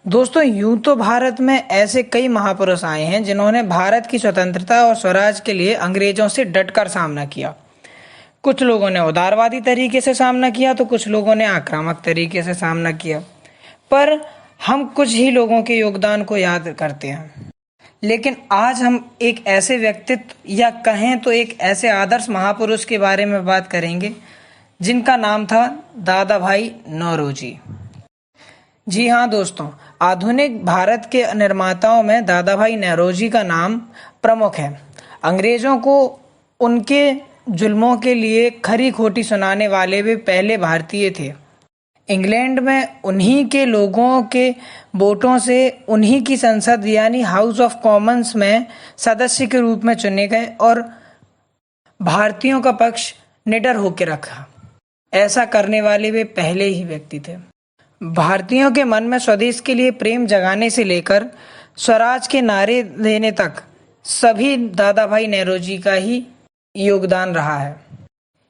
दोस्तों, यूं तो भारत में ऐसे कई महापुरुष आए हैं जिन्होंने भारत की स्वतंत्रता और स्वराज के लिए अंग्रेजों से डटकर सामना किया। कुछ लोगों ने उदारवादी तरीके से सामना किया तो कुछ लोगों ने आक्रामक तरीके से सामना किया। पर हम कुछ ही लोगों के योगदान को याद करते हैं। लेकिन आज हम एक ऐसे व्यक्तित्व या कहें तो एक ऐसे आदर्श महापुरुष के बारे में बात करेंगे जिनका नाम था दादा भाई नौरोजी। जी हाँ दोस्तों, आधुनिक भारत के निर्माताओं में दादा भाई नौरोजी का नाम प्रमुख है। अंग्रेजों को उनके जुल्मों के लिए खरी खोटी सुनाने वाले वे पहले भारतीय थे। इंग्लैंड में उन्हीं के लोगों के वोटों से उन्हीं की संसद यानी हाउस ऑफ कॉमन्स में सदस्य के रूप में चुने गए और भारतीयों का पक्ष निडर होकर रखा। ऐसा करने वाले वे पहले ही व्यक्ति थे। भारतीयों के मन में स्वदेश के लिए प्रेम जगाने से लेकर स्वराज के नारे देने तक सभी दादा भाई नौरोजी का ही योगदान रहा है।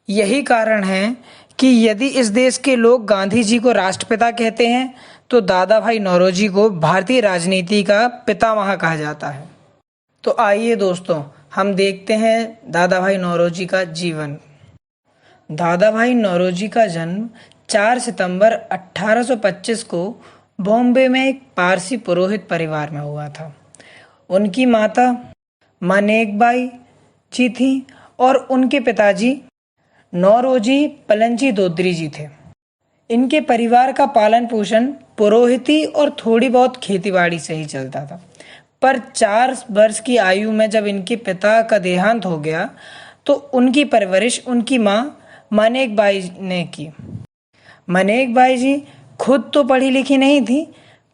यही कारण है कि यदि इस देश के लोग गांधी जी को राष्ट्रपिता कहते हैं तो दादा भाई नौरोजी को भारतीय राजनीति का पितामह कहा जाता है। तो आइए दोस्तों, हम देखते हैं दादा भाई नौरोजी का जीवन। दादा भाई नौरोजी का जन्म 4 सितंबर 1825 को बॉम्बे में एक पारसी पुरोहित परिवार में हुआ था। उनकी माता मानेकबाई जी थी और उनके पिताजी नौरोजी पलंजी दोदरी जी थे। इनके परिवार का पालन पोषण पुरोहिती और थोड़ी बहुत खेतीबाड़ी से ही चलता था। पर 4 वर्ष की आयु में जब इनके पिता का देहांत हो गया तो उनकी परवरिश उनकी माँ मानेकबाई ने की। मानेकबाई जी खुद तो पढ़ी लिखी नहीं थी,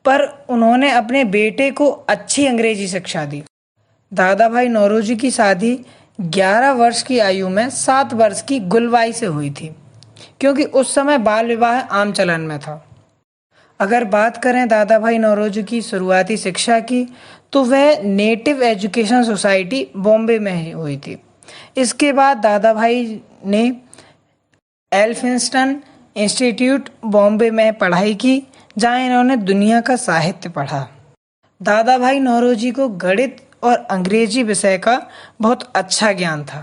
पर उन्होंने अपने बेटे को अच्छी अंग्रेजी शिक्षा दी। दादा भाई नौरोजी की शादी 11 वर्ष की आयु में 7 वर्ष की गुलबाई से हुई थी, क्योंकि उस समय बाल विवाह आम चलन में था। अगर बात करें दादा भाई नौरोजी की शुरुआती शिक्षा की, तो वह नेटिव एजुकेशन सोसाइटी बॉम्बे में हुई थी। इसके बाद दादा भाई ने एल्फिंस्टन इंस्टीट्यूट बॉम्बे में पढ़ाई की, जहां इन्होंने दुनिया का साहित्य पढ़ा। दादा भाई नौरोजी को गणित और अंग्रेजी विषय का बहुत अच्छा ज्ञान था।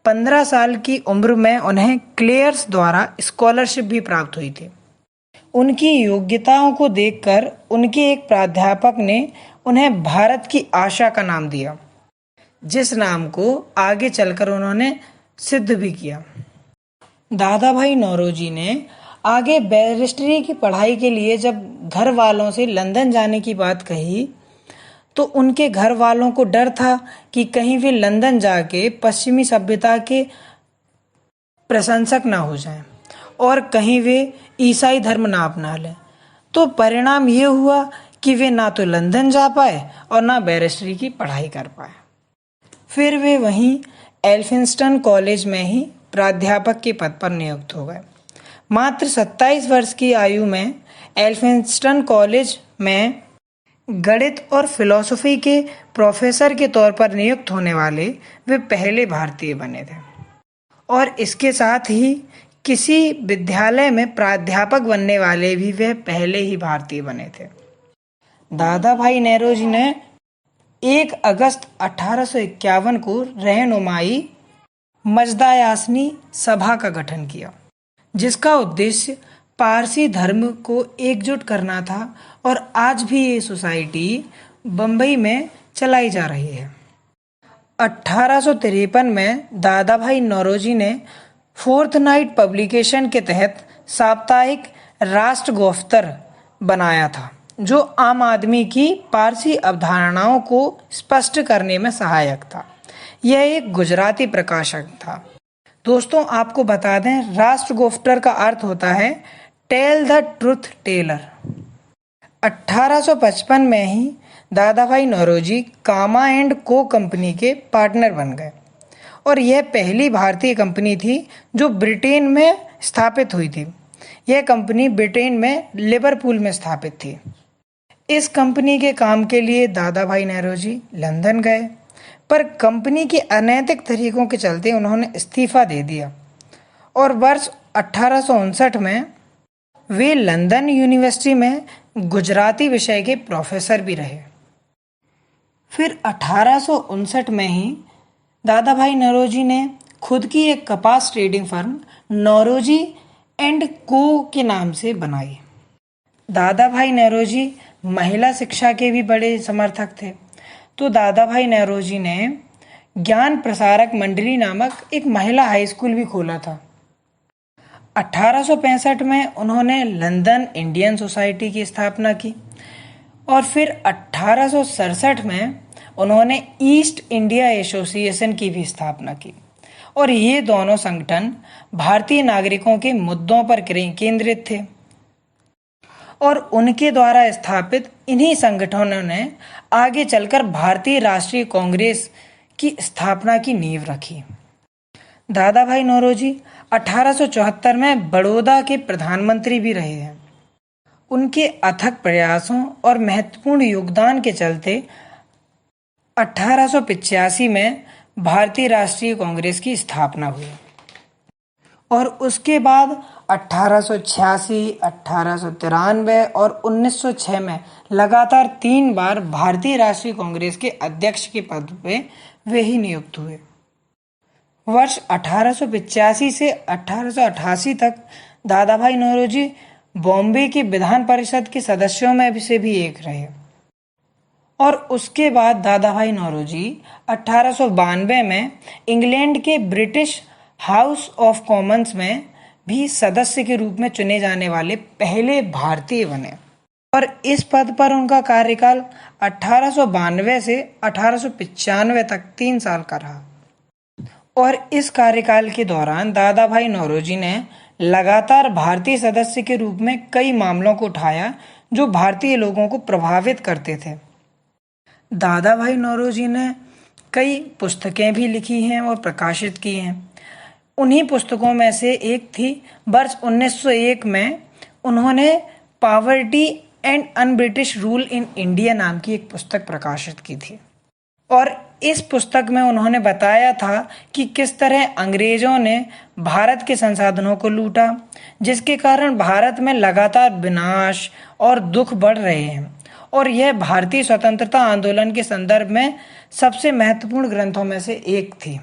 15 साल की उम्र में उन्हें क्लेयर्स द्वारा स्कॉलरशिप भी प्राप्त हुई थी। उनकी योग्यताओं को देखकर उनके एक प्राध्यापक ने उन्हें भारत की आशा का नाम दिया, जिस नाम को आगे चलकर उन्होंने सिद्ध भी किया। दादा भाई नौरोजी ने आगे बैरिस्ट्री की पढ़ाई के लिए जब घर वालों से लंदन जाने की बात कही, तो उनके घर वालों को डर था कि कहीं वे लंदन जाके पश्चिमी सभ्यता के प्रशंसक ना हो जाएं और कहीं वे ईसाई धर्म ना अपना लें। तो परिणाम ये हुआ कि वे ना तो लंदन जा पाए और ना बैरिस्ट्री की पढ़ाई कर पाए। फिर वे वहीं एल्फिंस्टन कॉलेज में ही प्राध्यापक के पद पर नियुक्त हो गए। मात्र 27 वर्ष की आयु में एल्फिंस्टन कॉलेज में गणित और फिलॉसफी के प्रोफेसर के तौर पर नियुक्त होने वाले वे पहले भारतीय बने थे, और इसके साथ ही किसी विद्यालय में प्राध्यापक बनने वाले भी वे पहले ही भारतीय बने थे। दादा भाई नौरोजी ने 1 अगस्त 1851 को रहनुमाई मजदायासनी सभा का गठन किया, जिसका उद्देश्य पारसी धर्म को एकजुट करना था, और आज भी ये सोसाइटी बम्बई में चलाई जा रही है। 1853 में दादा भाई नौरोजी ने फोर्थ नाइट पब्लिकेशन के तहत साप्ताहिक राष्ट्र गोफ्तर बनाया था, जो आम आदमी की पारसी अवधारणाओं को स्पष्ट करने में सहायक था। यह एक गुजराती प्रकाशक था। दोस्तों, आपको बता दें, राष्ट्र गोफ्तर का अर्थ होता है टेल द ट्रुथ टेलर। 1855 में ही दादा भाई नौरोजी कामा एंड को कंपनी के पार्टनर बन गए, और यह पहली भारतीय कंपनी थी जो ब्रिटेन में स्थापित हुई थी। यह कंपनी ब्रिटेन में लिवरपूल में स्थापित थी। इस कंपनी के काम के लिए दादा भाई नौरोजी लंदन गए, पर कंपनी के अनैतिक तरीकों के चलते उन्होंने इस्तीफा दे दिया, और वर्ष 1859 में वे लंदन यूनिवर्सिटी में गुजराती विषय के प्रोफेसर भी रहे। फिर 1859 में ही दादा भाई नौरोजी ने खुद की एक कपास ट्रेडिंग फर्म नौरोजी एंड को के नाम से बनाई। दादा भाई नौरोजी महिला शिक्षा के भी बड़े समर्थक थे, तो दादा भाई नौरोजी ने ज्ञान प्रसारक मंडली नामक एक महिला हाई स्कूल भी खोला था। 1865 में उन्होंने लंदन इंडियन सोसाइटी की स्थापना की और फिर 1867 में उन्होंने ईस्ट इंडिया एसोसिएशन की भी स्थापना की और ये दोनों संगठन भारतीय नागरिकों के मुद्दों पर केंद्रित थे और उनके द्वारा स्थापित इन्हीं संगठनों ने आगे चलकर भारतीय राष्ट्रीय कांग्रेस की स्थापना की नींव रखी। दादा भाई नौरोजी 1874 में बड़ौदा के प्रधानमंत्री भी रहे हैं। उनके अथक प्रयासों और महत्वपूर्ण योगदान के चलते 1885 में भारतीय राष्ट्रीय कांग्रेस की स्थापना हुई और उसके बाद 1886, 1893 और 1906 में लगातार 3 बार भारतीय राष्ट्रीय कांग्रेस के अध्यक्ष के पद पे वे ही नियुक्त हुए। वर्ष 1885 से 1888 तक दादा भाई नौरोजी बॉम्बे के विधान परिषद के सदस्यों में से भी एक रहे और उसके बाद दादा भाई नौरोजी 1892 में इंग्लैंड के ब्रिटिश हाउस ऑफ कॉमन्स में भी सदस्य के रूप में चुने जाने वाले पहले भारतीय बने और इस पद पर उनका कार्यकाल 1892 से 1895 तक 3 साल का रहा और इस कार्यकाल के दौरान दादा भाई नौरोजी ने लगातार भारतीय सदस्य के रूप में कई मामलों को उठाया जो भारतीय लोगों को प्रभावित करते थे। दादा भाई नौरोजी ने कई पुस्तकें भी लिखी हैं और प्रकाशित की हैं। उन्हीं पुस्तकों में से एक थी वर्ष 1901 में उन्होंने poverty and un-British rule in India नाम की एक पुस्तक प्रकाशित की थी और इस पुस्तक में उन्होंने बताया था कि किस तरह अंग्रेजों ने भारत के संसाधनों को लूटा, जिसके कारण भारत में लगातार विनाश और दुख बढ़ रहे हैं और यह भारतीय स्वतंत्रता आंदोलन के संदर्भ में सबसे महत्वपूर्ण ग्रंथों में से एक थी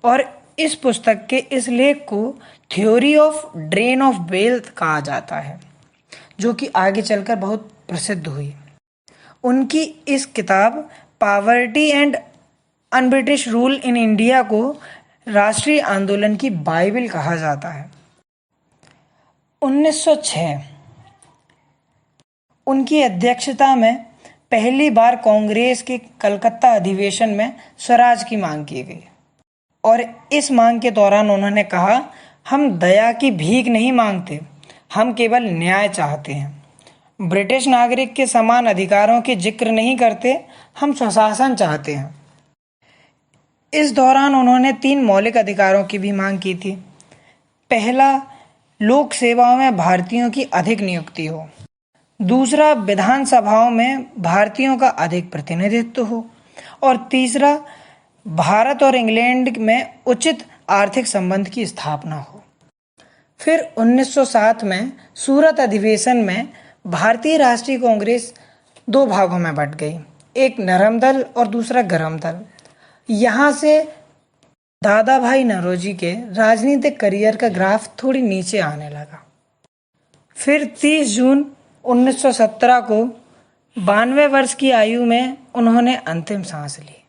और इस पुस्तक के इस लेख को theory of drain of wealth कहा जाता है, जो कि आगे चलकर बहुत प्रसिद्ध हुई। उनकी इस किताब poverty and un-British rule in India को राष्ट्रीय आंदोलन की बाइबल कहा जाता है। 1906 उनकी अध्यक्षता में पहली बार कांग्रेस के कलकत्ता अधिवेशन में स्वराज की मांग की गई और इस मांग के दौरान उन्होंने कहा, हम दया की भीख नहीं मांगते, हम केवल न्याय चाहते हैं। ब्रिटिश नागरिक के समान अधिकारों के जिक्र नहीं करते, हम स्वशासन चाहते हैं। इस दौरान उन्होंने 3 मौलिक अधिकारों की भी मांग की थी। पहला, लोक सेवाओं में भारतीयों की अधिक नियुक्ति हो। दूसरा, विधानसभाओं में भारतीयों का अधिक प्रतिनिधित्व हो और तीसरा, भारत और इंग्लैंड में उचित आर्थिक संबंध की स्थापना हो। फिर 1907 में सूरत अधिवेशन में भारतीय राष्ट्रीय कांग्रेस 2 भागों में बंट गई, एक नरम दल और दूसरा गरम दल। यहाँ से दादा भाई नौरोजी के राजनीतिक करियर का ग्राफ थोड़ी नीचे आने लगा। फिर 30 जून 1917 को 92 वर्ष की आयु में उन्होंने अंतिम सांस ली,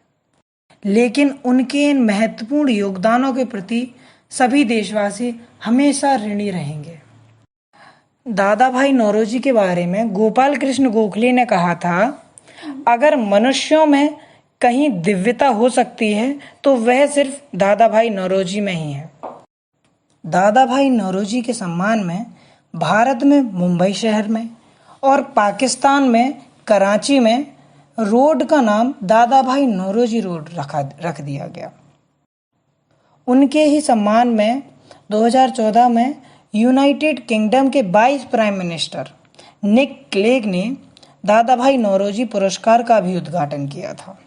लेकिन उनके इन महत्वपूर्ण योगदानों के प्रति सभी देशवासी हमेशा ऋणी रहेंगे। दादा भाई नौरोजी के बारे में गोपाल कृष्ण गोखले ने कहा था, अगर मनुष्यों में कहीं दिव्यता हो सकती है तो वह सिर्फ दादा भाई नौरोजी में ही है। दादा भाई नौरोजी के सम्मान में भारत में मुंबई शहर में और पाकिस्तान में कराची में रोड का नाम दादा भाई नौरोजी रोड रख दिया गया। उनके ही सम्मान में 2014 में यूनाइटेड किंगडम के 22 प्राइम मिनिस्टर निक क्लेग ने दादा भाई नौरोजी पुरस्कार का भी उद्घाटन किया था।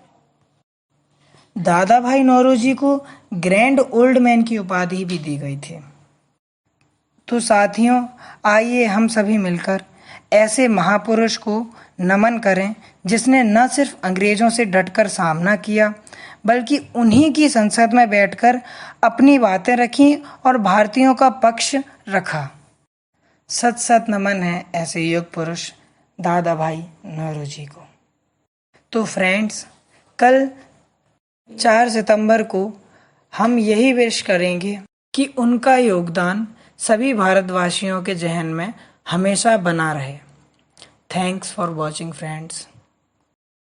दादा भाई नौरोजी को ग्रैंड ओल्ड मैन की उपाधि भी दी गई थी। तो साथियों, आइए हम सभी मिलकर ऐसे महापुरुष को नमन करें जिसने न सिर्फ अंग्रेजों से डटकर सामना किया बल्कि उन्हीं की संसद में बैठकर अपनी बातें रखी और भारतीयों का पक्ष रखा। सत सत नमन है ऐसे युग पुरुष दादा भाई नौरोजी को। तो फ्रेंड्स, कल 4 सितंबर को हम यही विश करेंगे कि उनका योगदान सभी भारतवासियों के जहन में हमेशा बना रहे। Thanks for watching friends.